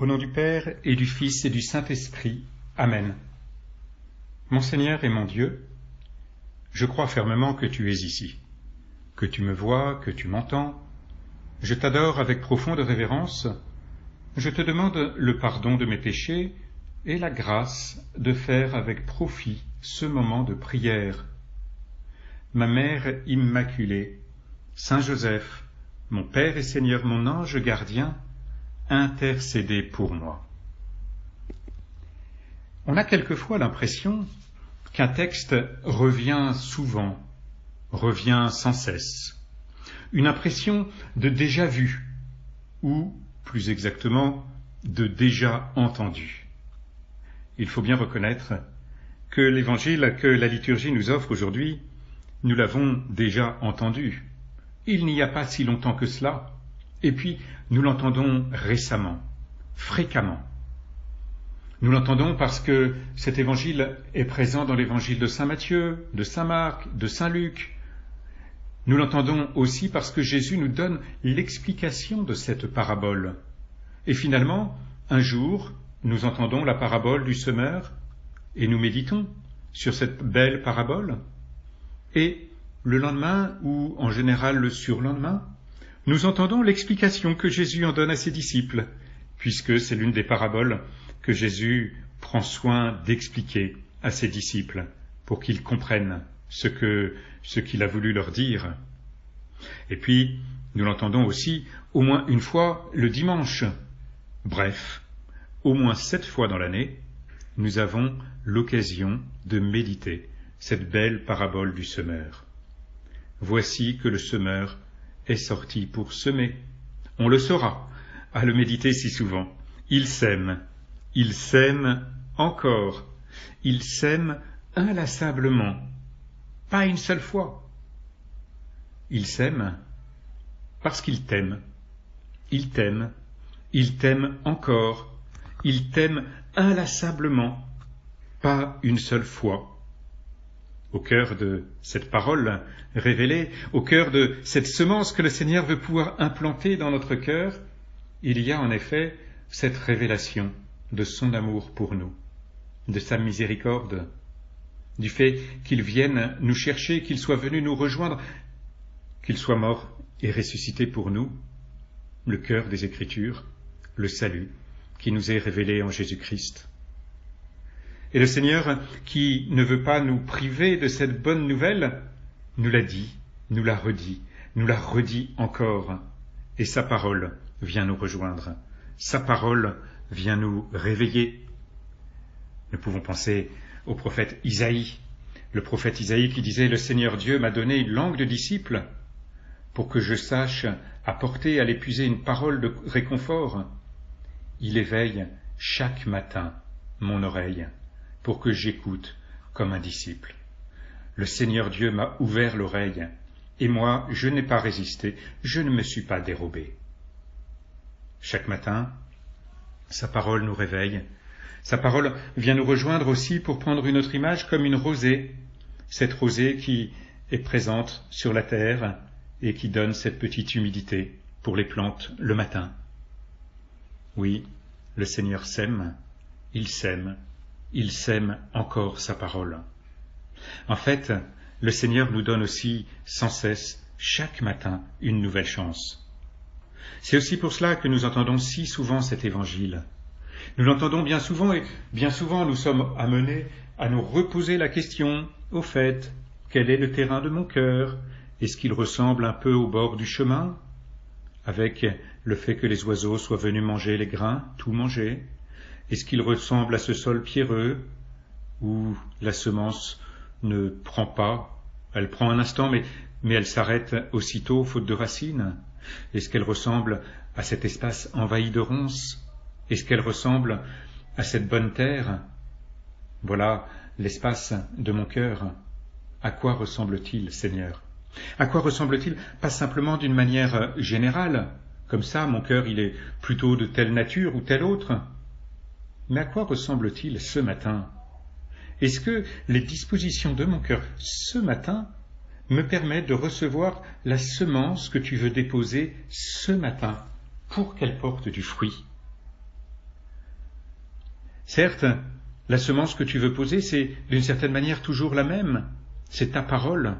Au nom du Père et du Fils et du Saint-Esprit. Amen. Mon Seigneur et mon Dieu, je crois fermement que tu es ici, que tu me vois, que tu m'entends. Je t'adore avec profonde révérence. Je te demande le pardon de mes péchés et la grâce de faire avec profit ce moment de prière. Ma Mère Immaculée, Saint Joseph, mon Père et Seigneur, mon ange gardien, intercédez pour moi. On a quelquefois l'impression qu'un texte revient souvent, revient sans cesse. Une impression de déjà vu, ou, plus exactement, de déjà entendu. Il faut bien reconnaître que l'évangile que la liturgie nous offre aujourd'hui, nous l'avons déjà entendu. Il n'y a pas si longtemps que cela, et puis nous l'entendons récemment, fréquemment. Nous l'entendons parce que cet évangile est présent dans l'évangile de Saint Matthieu, de Saint Marc, de Saint Luc. Nous l'entendons aussi parce que Jésus nous donne l'explication de cette parabole. Et finalement, un jour, nous entendons la parabole du semeur et nous méditons sur cette belle parabole. Et le lendemain, ou en général le surlendemain, nous entendons l'explication que Jésus en donne à ses disciples, puisque c'est l'une des paraboles que Jésus prend soin d'expliquer à ses disciples pour qu'ils comprennent ce qu'il a voulu leur dire. Et puis, nous l'entendons aussi au moins une fois le dimanche. Bref, au moins 7 fois dans l'année, nous avons l'occasion de méditer cette belle parabole du semeur. Voici que le semeur est sorti pour semer. On le saura, à le méditer si souvent. Il sème encore, il sème inlassablement, pas une seule fois. Il sème parce qu'il t'aime, il t'aime encore, il t'aime inlassablement, pas une seule fois. Au cœur de cette parole révélée, au cœur de cette semence que le Seigneur veut pouvoir implanter dans notre cœur, il y a en effet cette révélation de son amour pour nous, de sa miséricorde, du fait qu'il vienne nous chercher, qu'il soit venu nous rejoindre, qu'il soit mort et ressuscité pour nous, le cœur des Écritures, le salut qui nous est révélé en Jésus-Christ. Et le Seigneur, qui ne veut pas nous priver de cette bonne nouvelle, nous l'a dit, nous l'a redit encore, et sa parole vient nous rejoindre. Sa parole vient nous réveiller. Nous pouvons penser au prophète Isaïe, le prophète Isaïe qui disait « Le Seigneur Dieu m'a donné une langue de disciple pour que je sache apporter à l'épuisé une parole de réconfort. Il éveille chaque matin mon oreille pour que j'écoute comme un disciple. Le Seigneur Dieu m'a ouvert l'oreille, et moi, je n'ai pas résisté, je ne me suis pas dérobé. » Chaque matin, sa parole nous réveille. Sa parole vient nous rejoindre aussi pour prendre une autre image comme une rosée, cette rosée qui est présente sur la terre et qui donne cette petite humidité pour les plantes le matin. Oui, le Seigneur sème, il sème encore sa parole. En fait, le Seigneur nous donne aussi sans cesse, chaque matin, une nouvelle chance. C'est aussi pour cela que nous entendons si souvent cet évangile. Nous l'entendons bien souvent et bien souvent nous sommes amenés à nous reposer la question, au fait, quel est le terrain de mon cœur? Est-ce qu'il ressemble un peu au bord du chemin, avec le fait que les oiseaux soient venus manger les grains, tout manger? Est-ce qu'il ressemble à ce sol pierreux, où la semence ne prend pas, elle prend un instant, mais elle s'arrête aussitôt, faute de racines? Est-ce qu'elle ressemble à cet espace envahi de ronces? Est-ce qu'elle ressemble à cette bonne terre? Voilà l'espace de mon cœur. À quoi ressemble-t-il, Seigneur? À quoi ressemble-t-il? Pas simplement d'une manière générale, comme ça, mon cœur, il est plutôt de telle nature ou telle autre. Mais à quoi ressemble-t-il ce matin? Est-ce que les dispositions de mon cœur ce matin me permettent de recevoir la semence que tu veux déposer ce matin pour qu'elle porte du fruit? Certes, la semence que tu veux poser, c'est d'une certaine manière toujours la même. C'est ta parole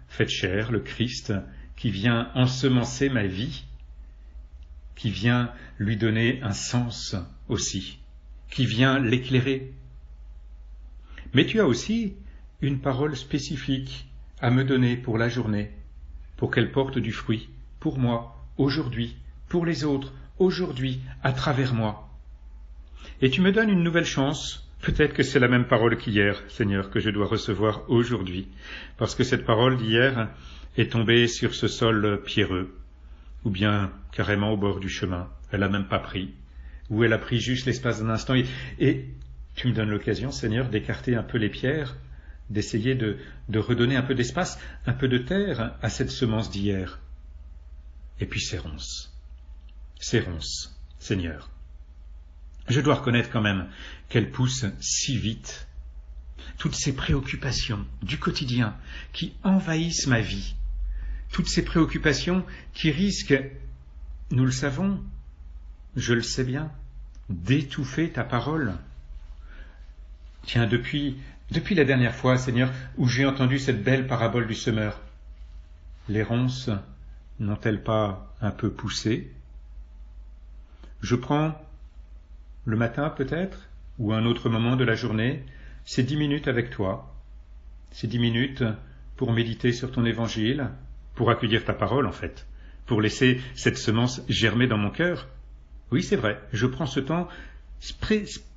faite chair, le Christ, qui vient ensemencer ma vie, qui vient lui donner un sens aussi, qui vient l'éclairer. Mais tu as aussi une parole spécifique à me donner pour la journée, pour qu'elle porte du fruit, pour moi, aujourd'hui, pour les autres, aujourd'hui, à travers moi. Et tu me donnes une nouvelle chance. Peut-être que c'est la même parole qu'hier, Seigneur, que je dois recevoir aujourd'hui, parce que cette parole d'hier est tombée sur ce sol pierreux, ou bien carrément au bord du chemin. Elle n'a même pas pris, ou elle a pris juste l'espace d'un instant. Et tu me donnes l'occasion, Seigneur, d'écarter un peu les pierres, d'essayer de redonner un peu d'espace, un peu de terre à cette semence d'hier. Et puis ces ronces, Seigneur. Je dois reconnaître quand même qu'elles poussent si vite. Toutes ces préoccupations du quotidien qui envahissent ma vie, toutes ces préoccupations qui risquent, nous le savons, je le sais bien, d'étouffer ta parole. Tiens, depuis la dernière fois, Seigneur, où j'ai entendu cette belle parabole du semeur, les ronces n'ont-elles pas un peu poussé? Je prends le matin peut-être, ou un autre moment de la journée, c'est 10 minutes avec toi. C'est 10 minutes pour méditer sur ton évangile, pour accueillir ta parole en fait, pour laisser cette semence germer dans mon cœur. Oui, c'est vrai, je prends ce temps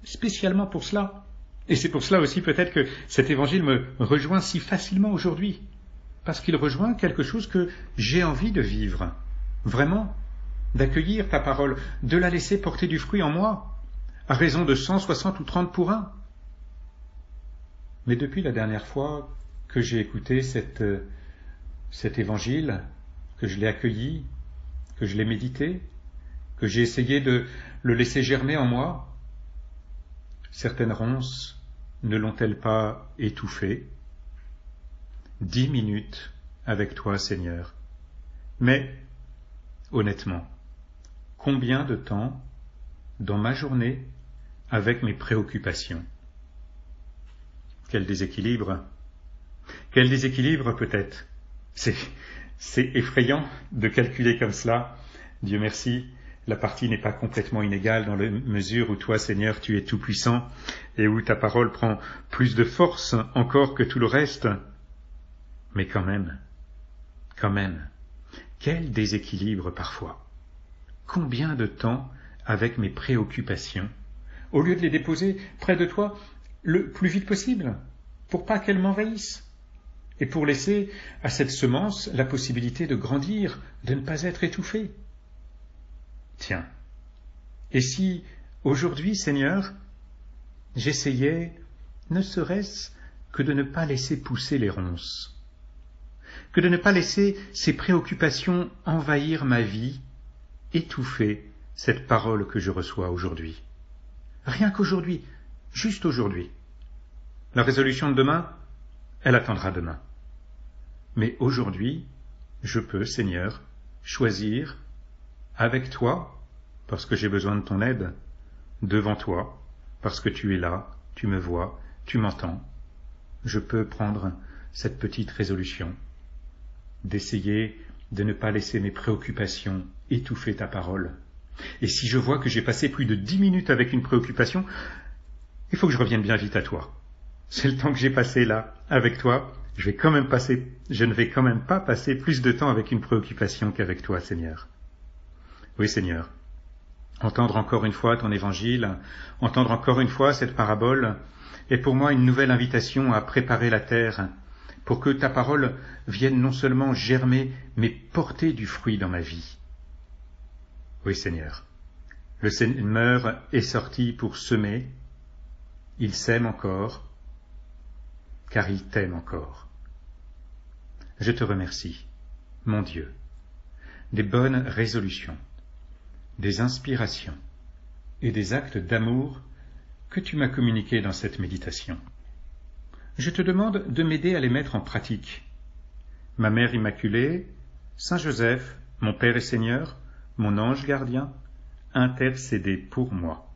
spécialement pour cela. Et c'est pour cela aussi peut-être que cet évangile me rejoint si facilement aujourd'hui, parce qu'il rejoint quelque chose que j'ai envie de vivre, vraiment, d'accueillir ta parole, de la laisser porter du fruit en moi, à raison de 160 ou 30 pour 1. Mais depuis la dernière fois que j'ai écouté cet évangile, que je l'ai accueilli, que je l'ai médité, que j'ai essayé de le laisser germer en moi, certaines ronces ne l'ont-elles pas étouffé? 10 minutes avec toi, Seigneur. Mais, honnêtement, combien de temps dans ma journée avec mes préoccupations? Quel déséquilibre! Quel déséquilibre peut-être! C'est effrayant de calculer comme cela. Dieu merci, la partie n'est pas complètement inégale dans la mesure où toi, Seigneur, tu es tout-puissant et où ta parole prend plus de force encore que tout le reste. Mais quand même, quel déséquilibre parfois! Combien de temps avec mes préoccupations, au lieu de les déposer près de toi le plus vite possible, pour pas qu'elles m'envahissent, et pour laisser à cette semence la possibilité de grandir, de ne pas être étouffée. Tiens, et si aujourd'hui, Seigneur, j'essayais, ne serait-ce que de ne pas laisser pousser les ronces, que de ne pas laisser ces préoccupations envahir ma vie, étouffer cette parole que je reçois aujourd'hui. Rien qu'aujourd'hui, juste aujourd'hui. La résolution de demain, elle attendra demain. Mais aujourd'hui, je peux, Seigneur, choisir avec toi, parce que j'ai besoin de ton aide, devant toi, parce que tu es là, tu me vois, tu m'entends. Je peux prendre cette petite résolution, d'essayer de ne pas laisser mes préoccupations étouffer ta parole. Et si je vois que j'ai passé plus de 10 minutes avec une préoccupation, il faut que je revienne bien vite à toi. C'est le temps que j'ai passé là, avec toi, je ne vais quand même pas passer plus de temps avec une préoccupation qu'avec toi, Seigneur. Oui, Seigneur. Entendre encore une fois ton évangile, entendre encore une fois cette parabole, est pour moi une nouvelle invitation à préparer la terre, pour que ta parole vienne non seulement germer, mais porter du fruit dans ma vie. Oui, Seigneur. Le semeur est sorti pour semer, il sème encore, car il t'aime encore. Je te remercie, mon Dieu, des bonnes résolutions, des inspirations et des actes d'amour que tu m'as communiqués dans cette méditation. Je te demande de m'aider à les mettre en pratique. Ma Mère Immaculée, Saint Joseph, mon Père et Seigneur, mon ange gardien, intercédez pour moi.